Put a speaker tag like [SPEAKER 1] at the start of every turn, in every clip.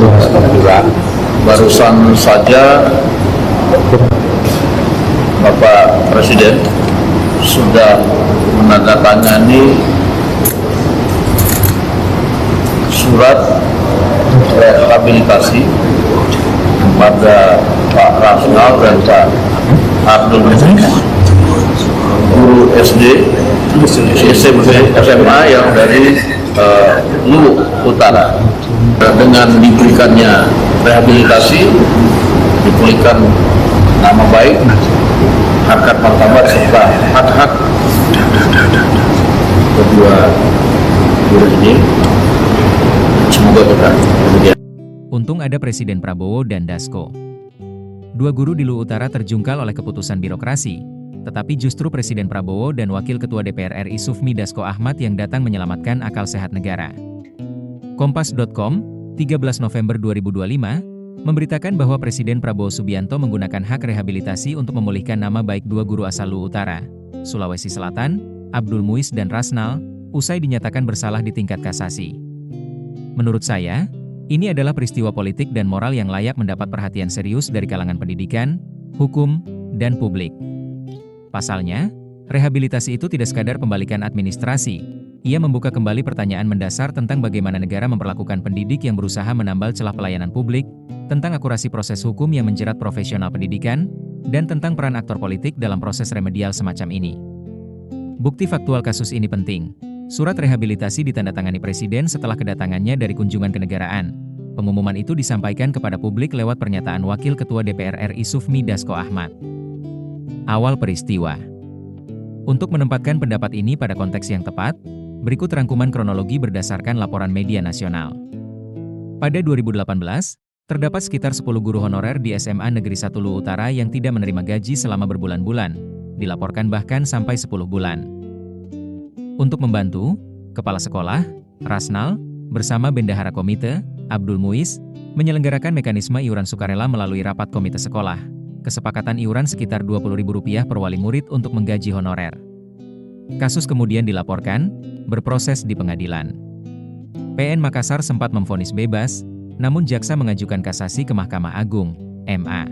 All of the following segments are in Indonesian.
[SPEAKER 1] Alhamdulillah. Barusan saja Bapak Presiden sudah menandatangani surat rehabilitasi kepada Pak Rasnal dan Pak Abdul Muiz, guru SD, SMP, SMA yang dari Luwu Utara. Dengan diberikannya rehabilitasi, dipulihkan nama baik, harkat martabat serta hak-hak kedua guru ini. Semoga kita demikian.
[SPEAKER 2] Untung ada Presiden Prabowo dan Dasko. Dua guru di Luwu Utara terjungkal oleh keputusan birokrasi, tetapi justru Presiden Prabowo dan Wakil Ketua DPR RI Sufmi Dasko Ahmad yang datang menyelamatkan akal sehat negara. Kompas.com, 13 November 2025, memberitakan bahwa Presiden Prabowo Subianto menggunakan hak rehabilitasi untuk memulihkan nama baik dua guru asal Luwu Utara, Sulawesi Selatan, Abdul Muiz dan Rasnal, usai dinyatakan bersalah di tingkat kasasi. Menurut saya, ini adalah peristiwa politik dan moral yang layak mendapat perhatian serius dari kalangan pendidikan, hukum, dan publik. Pasalnya, rehabilitasi itu tidak sekadar pembalikan administrasi. Ia membuka kembali pertanyaan mendasar tentang bagaimana negara memperlakukan pendidik yang berusaha menambal celah pelayanan publik, tentang akurasi proses hukum yang menjerat profesional pendidikan, dan tentang peran aktor politik dalam proses remedial semacam ini. Bukti faktual kasus ini penting. Surat rehabilitasi ditandatangani Presiden setelah kedatangannya dari kunjungan kenegaraan. Pengumuman itu disampaikan kepada publik lewat pernyataan Wakil Ketua DPR RI Sufmi Dasko Ahmad. Awal peristiwa. Untuk menempatkan pendapat ini pada konteks yang tepat, berikut rangkuman kronologi berdasarkan laporan media nasional. Pada 2018, terdapat sekitar 10 guru honorer di SMA Negeri 1 Luwu Utara yang tidak menerima gaji selama berbulan-bulan, dilaporkan bahkan sampai 10 bulan. Untuk membantu, Kepala Sekolah, Rasnal, bersama Bendahara Komite, Abdul Muiz, menyelenggarakan mekanisme iuran sukarela melalui rapat komite sekolah. Kesepakatan iuran sekitar Rp20.000 per wali murid untuk menggaji honorer. Kasus kemudian dilaporkan, berproses di pengadilan. PN Makassar sempat memvonis bebas, namun jaksa mengajukan kasasi ke Mahkamah Agung, MA.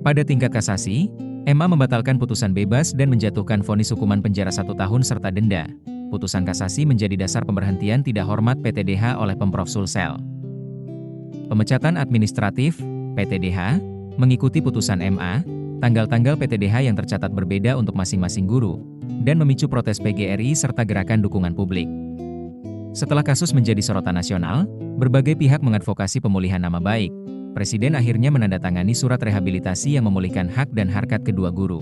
[SPEAKER 2] Pada tingkat kasasi, MA membatalkan putusan bebas dan menjatuhkan vonis hukuman penjara 1 tahun serta denda. Putusan kasasi menjadi dasar pemberhentian tidak hormat PTDH oleh Pemprov Sulsel. Pemecatan administratif, PTDH, mengikuti putusan MA, tanggal-tanggal PTDH yang tercatat berbeda untuk masing-masing guru, dan memicu protes PGRI serta gerakan dukungan publik. Setelah kasus menjadi sorotan nasional, berbagai pihak mengadvokasi pemulihan nama baik. Presiden akhirnya menandatangani surat rehabilitasi yang memulihkan hak dan harkat kedua guru.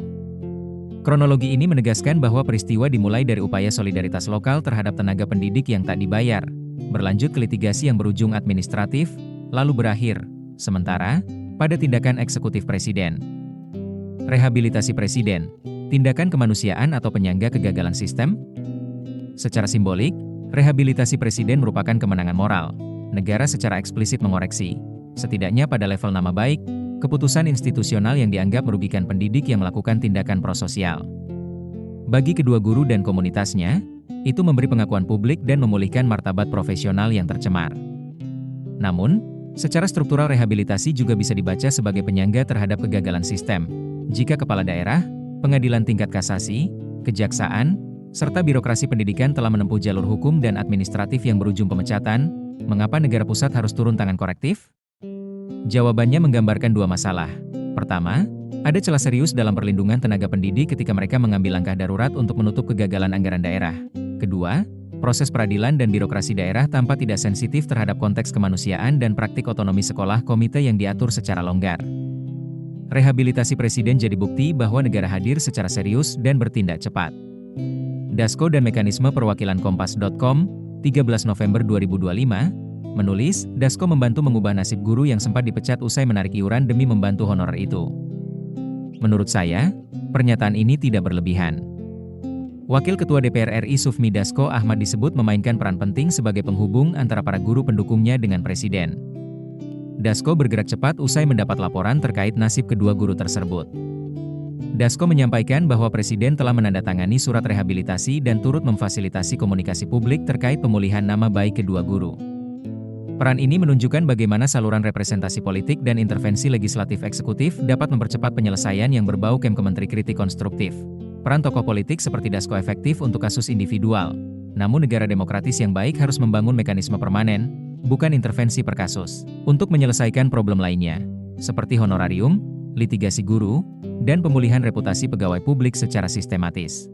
[SPEAKER 2] Kronologi ini menegaskan bahwa peristiwa dimulai dari upaya solidaritas lokal terhadap tenaga pendidik yang tak dibayar, berlanjut ke litigasi yang berujung administratif, lalu berakhir, sementara, pada tindakan eksekutif Presiden. Rehabilitasi Presiden, tindakan kemanusiaan atau penyangga kegagalan sistem? Secara simbolik, rehabilitasi Presiden merupakan kemenangan moral. Negara secara eksplisit mengoreksi, setidaknya pada level nama baik, keputusan institusional yang dianggap merugikan pendidik yang melakukan tindakan prososial. Bagi kedua guru dan komunitasnya, itu memberi pengakuan publik dan memulihkan martabat profesional yang tercemar. Namun, secara struktural rehabilitasi juga bisa dibaca sebagai penyangga terhadap kegagalan sistem. Jika kepala daerah, pengadilan tingkat kasasi, kejaksaan, serta birokrasi pendidikan telah menempuh jalur hukum dan administratif yang berujung pemecatan, mengapa negara pusat harus turun tangan korektif? Jawabannya menggambarkan dua masalah. Pertama, ada celah serius dalam perlindungan tenaga pendidik ketika mereka mengambil langkah darurat untuk menutup kegagalan anggaran daerah. Kedua, proses peradilan dan birokrasi daerah tampak tidak sensitif terhadap konteks kemanusiaan dan praktik otonomi sekolah komite yang diatur secara longgar. Rehabilitasi Presiden jadi bukti bahwa negara hadir secara serius dan bertindak cepat. Dasko dan mekanisme perwakilan Kompas.com, 13 November 2025, menulis, Dasko membantu mengubah nasib guru yang sempat dipecat usai menarik iuran demi membantu honorer itu. Menurut saya, pernyataan ini tidak berlebihan. Wakil Ketua DPR RI Sufmi Dasko Ahmad disebut memainkan peran penting sebagai penghubung antara para guru pendukungnya dengan Presiden. Dasko bergerak cepat usai mendapat laporan terkait nasib kedua guru tersebut. Dasko menyampaikan bahwa Presiden telah menandatangani surat rehabilitasi dan turut memfasilitasi komunikasi publik terkait pemulihan nama baik kedua guru. Peran ini menunjukkan bagaimana saluran representasi politik dan intervensi legislatif eksekutif dapat mempercepat penyelesaian yang berbau Kementri kritik konstruktif. Peran tokoh politik seperti Dasko efektif untuk kasus individual. Namun negara demokratis yang baik harus membangun mekanisme permanen, bukan intervensi per kasus, untuk menyelesaikan problem lainnya, seperti honorarium, litigasi guru, dan pemulihan reputasi pegawai publik secara sistematis.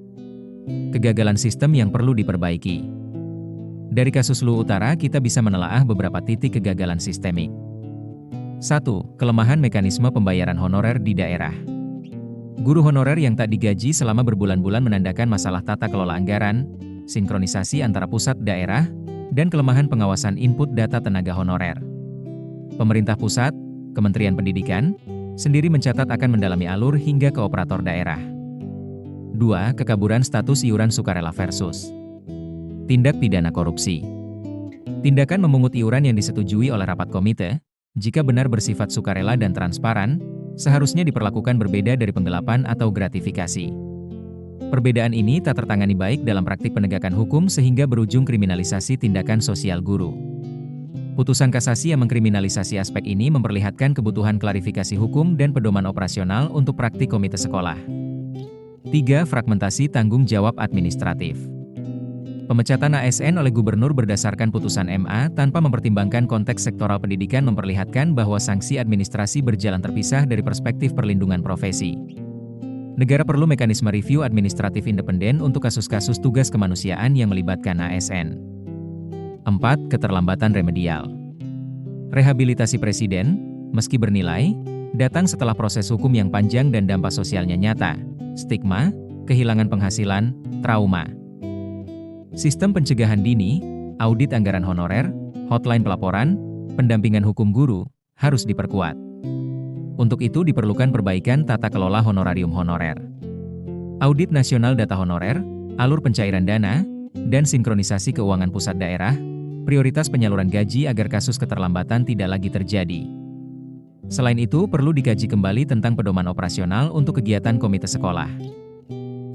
[SPEAKER 2] Kegagalan sistem yang perlu diperbaiki. Dari kasus Luwu Utara kita bisa menelaah beberapa titik kegagalan sistemik. 1. Kelemahan mekanisme pembayaran honorer di daerah. Guru honorer yang tak digaji selama berbulan-bulan menandakan masalah tata kelola anggaran, sinkronisasi antara pusat daerah, dan kelemahan pengawasan input data tenaga honorer. Pemerintah pusat, Kementerian Pendidikan, sendiri mencatat akan mendalami alur hingga ke operator daerah. 2. Kekaburan status iuran sukarela versus tindak pidana korupsi. Tindakan memungut iuran yang disetujui oleh rapat komite, jika benar bersifat sukarela dan transparan, seharusnya diperlakukan berbeda dari penggelapan atau gratifikasi. Perbedaan ini tak tertangani baik dalam praktik penegakan hukum sehingga berujung kriminalisasi tindakan sosial guru. Putusan kasasi yang mengkriminalisasi aspek ini memperlihatkan kebutuhan klarifikasi hukum dan pedoman operasional untuk praktik komite sekolah. 3. Fragmentasi tanggung jawab administratif. Pemecatan ASN oleh gubernur berdasarkan putusan MA tanpa mempertimbangkan konteks sektoral pendidikan memperlihatkan bahwa sanksi administrasi berjalan terpisah dari perspektif perlindungan profesi. Negara perlu mekanisme review administratif independen untuk kasus-kasus tugas kemanusiaan yang melibatkan ASN. 4. Keterlambatan remedial. Rehabilitasi presiden, meski bernilai, datang setelah proses hukum yang panjang dan dampak sosialnya nyata, stigma, kehilangan penghasilan, trauma. Sistem pencegahan dini, audit anggaran honorer, hotline pelaporan, pendampingan hukum guru, harus diperkuat. Untuk itu diperlukan perbaikan tata kelola honorarium honorer. Audit nasional data honorer, alur pencairan dana, dan sinkronisasi keuangan pusat daerah, prioritas penyaluran gaji agar kasus keterlambatan tidak lagi terjadi. Selain itu, perlu dikaji kembali tentang pedoman operasional untuk kegiatan komite sekolah.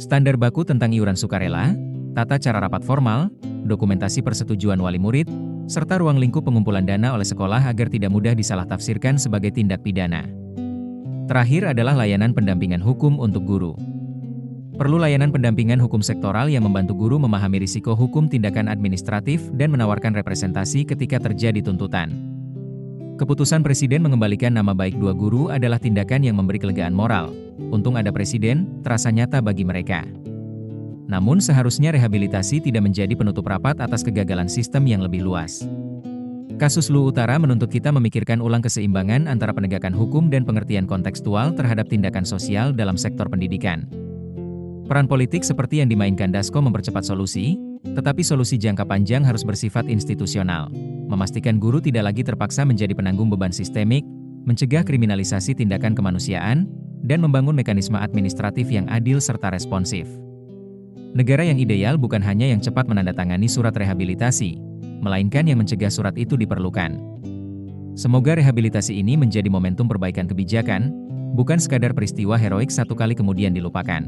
[SPEAKER 2] Standar baku tentang iuran sukarela, tata cara rapat formal, dokumentasi persetujuan wali murid, serta ruang lingkup pengumpulan dana oleh sekolah agar tidak mudah disalah-tafsirkan sebagai tindak pidana. Terakhir adalah layanan pendampingan hukum untuk guru. Perlu layanan pendampingan hukum sektoral yang membantu guru memahami risiko hukum tindakan administratif dan menawarkan representasi ketika terjadi tuntutan. Keputusan Presiden mengembalikan nama baik 2 guru adalah tindakan yang memberi kelegaan moral. Untung ada Presiden, terasa nyata bagi mereka. Namun seharusnya rehabilitasi tidak menjadi penutup rapat atas kegagalan sistem yang lebih luas. Kasus Luwu Utara menuntut kita memikirkan ulang keseimbangan antara penegakan hukum dan pengertian kontekstual terhadap tindakan sosial dalam sektor pendidikan. Peran politik seperti yang dimainkan Dasko mempercepat solusi, tetapi solusi jangka panjang harus bersifat institusional, memastikan guru tidak lagi terpaksa menjadi penanggung beban sistemik, mencegah kriminalisasi tindakan kemanusiaan, dan membangun mekanisme administratif yang adil serta responsif. Negara yang ideal bukan hanya yang cepat menandatangani surat rehabilitasi, melainkan yang mencegah surat itu diperlukan. Semoga rehabilitasi ini menjadi momentum perbaikan kebijakan, bukan sekadar peristiwa heroik satu kali kemudian dilupakan.